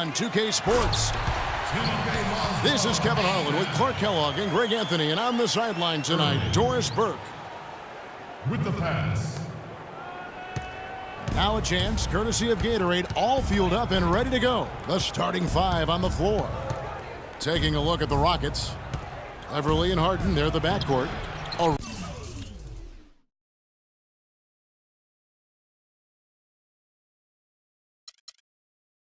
On 2K Sports. This is Kevin Harlan with Clark Kellogg and Greg Anthony, and on the sideline tonight, Doris Burke. With the pass. Now a chance, courtesy of Gatorade, all fueled up and ready to go. The starting five on the floor. Taking a look at the Rockets. Everly and Harden, they're the backcourt.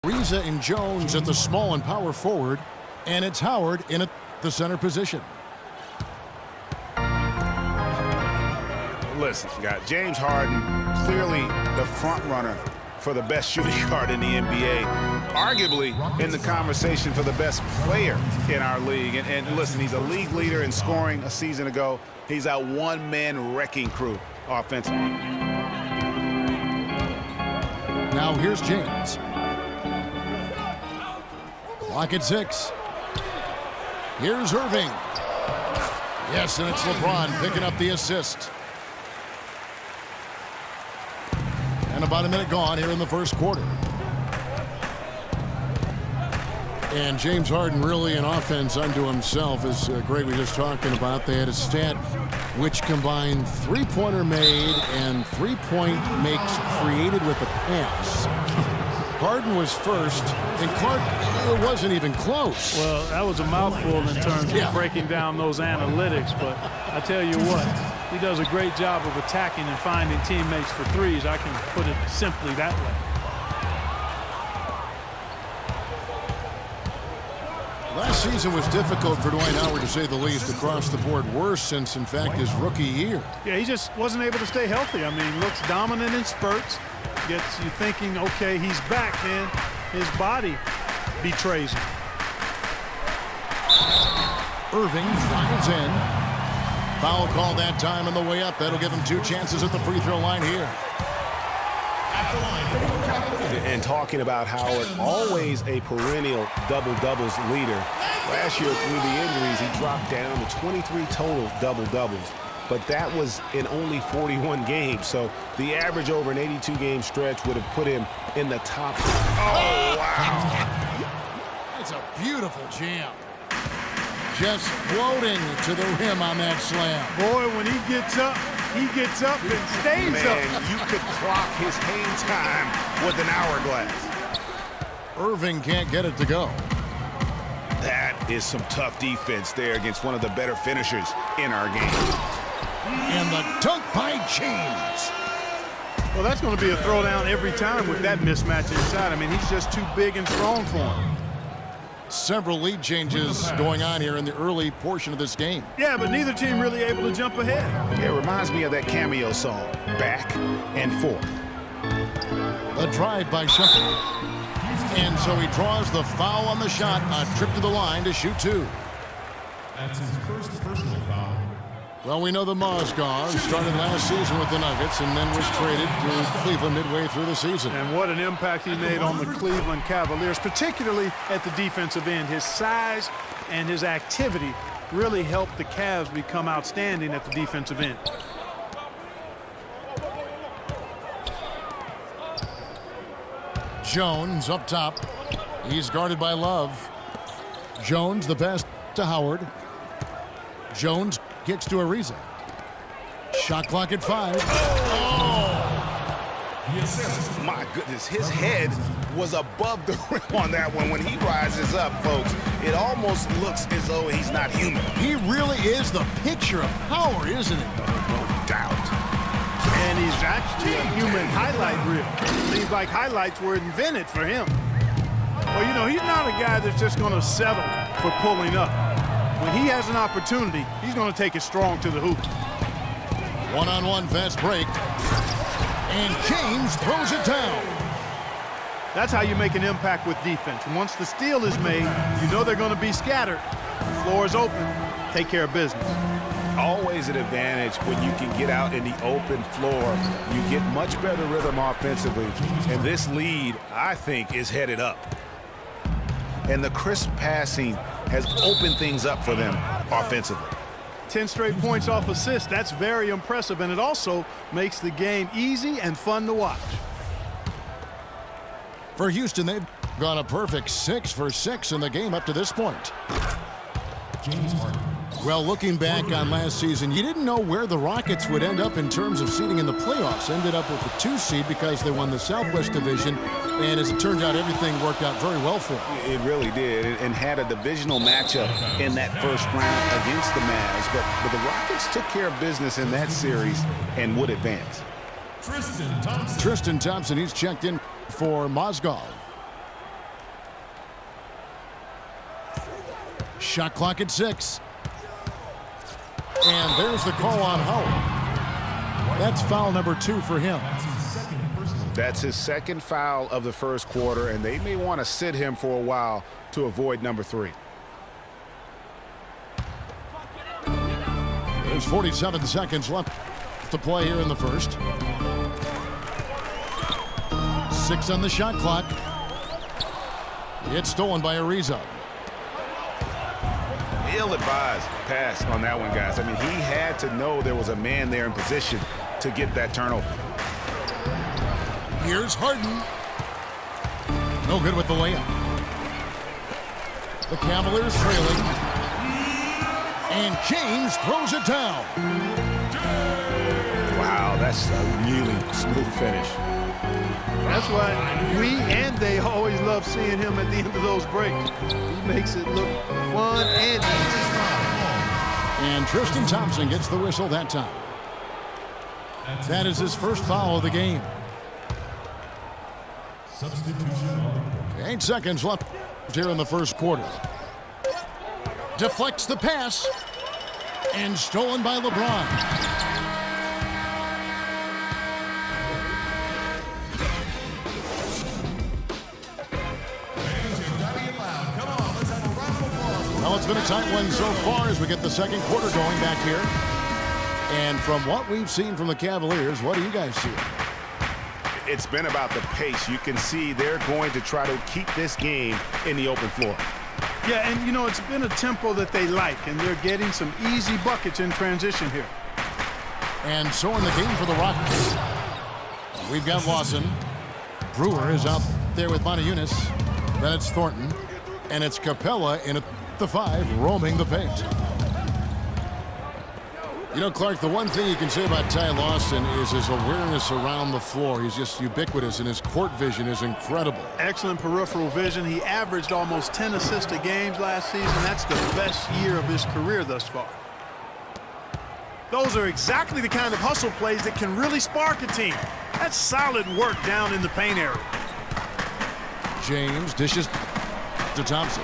Ariza and Jones at the small and power forward, and it's Howard in the center position. Listen, got James Harden, clearly the front runner for the best shooting guard in the NBA, arguably in the conversation for the best player in our league. And listen, he's a league leader in scoring a season ago. He's a one-man wrecking crew offensively. Now here's James. Clock at 6. Here's Irving. Yes, and it's LeBron picking up the assist. And about a minute gone here in the first quarter. And James Harden really an offense unto himself, as Greg was just talking about. They had a stat which combined three-pointer made and three-point makes created with the pass. Harden was first, and Clark, it wasn't even close. Well, that was a mouthful in terms of breaking down those analytics, but I tell you what, he does a great job of attacking and finding teammates for threes. I can put it simply that way. Last season was difficult for Dwight Howard, to say the least, across the board. Worse since, in fact, his rookie year. Yeah, he just wasn't able to stay healthy. I mean, looks dominant in spurts. Gets you thinking, okay, he's back, man. His body betrays him. Irving drives in. Foul call that time on the way up. That'll give him 2 chances at the free throw line here. And talking about Howard, always a perennial double-doubles leader. Last year, through the injuries, he dropped down to 23 total double-doubles. But that was in only 41 games, so the average over an 82-game stretch would have put him in the top. Oh, wow. It's a beautiful jam. Just floating to the rim on that slam. Boy, when he gets up and stays up. Man, you could clock his hang time with an hourglass. Irving can't get it to go. That is some tough defense there against one of the better finishers in our game. And the dunk by James. Well, that's going to be a throwdown every time with that mismatch inside. I mean, he's just too big and strong for him. Several lead changes going on here in the early portion of this game. Yeah, but neither team really able to jump ahead. Yeah, it reminds me of that cameo song, Back and Forth. The drive by Shumpert. And so he draws the foul on the shot, a trip to the line to shoot 2. That's his first personal foul. Well, we know the Mozgov started last season with the Nuggets and then was traded to Cleveland midway through the season. And what an impact he made on the Cleveland Cavaliers, particularly at the defensive end. His size and his activity really helped the Cavs become outstanding at the defensive end. Jones up top. He's guarded by Love. Jones, the pass to Howard. Jones kicks to Ariza. Shot clock at 5. Oh! My goodness, his head was above the rim on that one. When he rises up, folks, it almost looks as though he's not human. He really is the picture of power, isn't it? No doubt. And he's actually a human highlight reel. Seems like highlights were invented for him. Well, you know, he's not a guy that's just going to settle for pulling up. When he has an opportunity, he's going to take it strong to the hoop. One-on-one fast break. And James throws it down. That's how you make an impact with defense. Once the steal is made, you know they're going to be scattered. The floor is open. Take care of business. Always an advantage when you can get out in the open floor. You get much better rhythm offensively. And this lead, I think, is headed up. And the crisp passing has opened things up for them offensively. 10 straight points off assists. That's very impressive, and it also makes the game easy and fun to watch. For Houston, they've Gone a perfect 6 for 6 in the game up to this point. James Harden. Well, looking back on last season, you didn't know where the Rockets would end up in terms of seeding in the playoffs. Ended up with the 2 seed because they won the Southwest Division, and as it turned out, everything worked out very well for them. It really did, and had a divisional matchup in that first round against the Mavs. But the Rockets took care of business in that series and would advance. Tristan Thompson. Tristan Thompson, he's checked in for Mozgov. Shot clock at 6. And there's the call on Howard. That's foul number 2 for him. That's his second foul of the first quarter, and they may want to sit him for a while to avoid number 3. There's 47 seconds left to play here in the first. 6 on the shot clock. It's stolen by Ariza. Ill-advised pass on that one, guys. I mean, he had to know there was a man there in position to get that turnover. Here's Harden. No good with the layup. The Cavaliers trailing. And James throws it down. Wow, that's a really smooth finish. That's why we and they always love seeing him at the end of those breaks. He makes it look fun and easy. And Tristan Thompson gets the whistle that time. That is his first foul of the game. Substitution on the court. 8 seconds left here in the first quarter. Deflects the pass. And stolen by LeBron. Well, it's been a tight one so far as we get the second quarter going back here. And from what we've seen from the Cavaliers, what do you guys see? It's been about the pace. You can see they're going to try to keep this game in the open floor. Yeah, and you know, it's been a tempo that they like, and they're getting some easy buckets in transition here. And so in the game for the Rockets, we've got Lawson. Brewer is out there with Montejunas. Then it's Thornton. And it's Capella in at the 5, roaming the paint. You know, Clark, the one thing you can say about Ty Lawson is his awareness around the floor. He's just ubiquitous, and his court vision is incredible. Excellent peripheral vision. He averaged almost 10 assists a game last season. That's the best year of his career thus far. Those are exactly the kind of hustle plays that can really spark a team. That's solid work down in the paint area. James dishes to Thompson.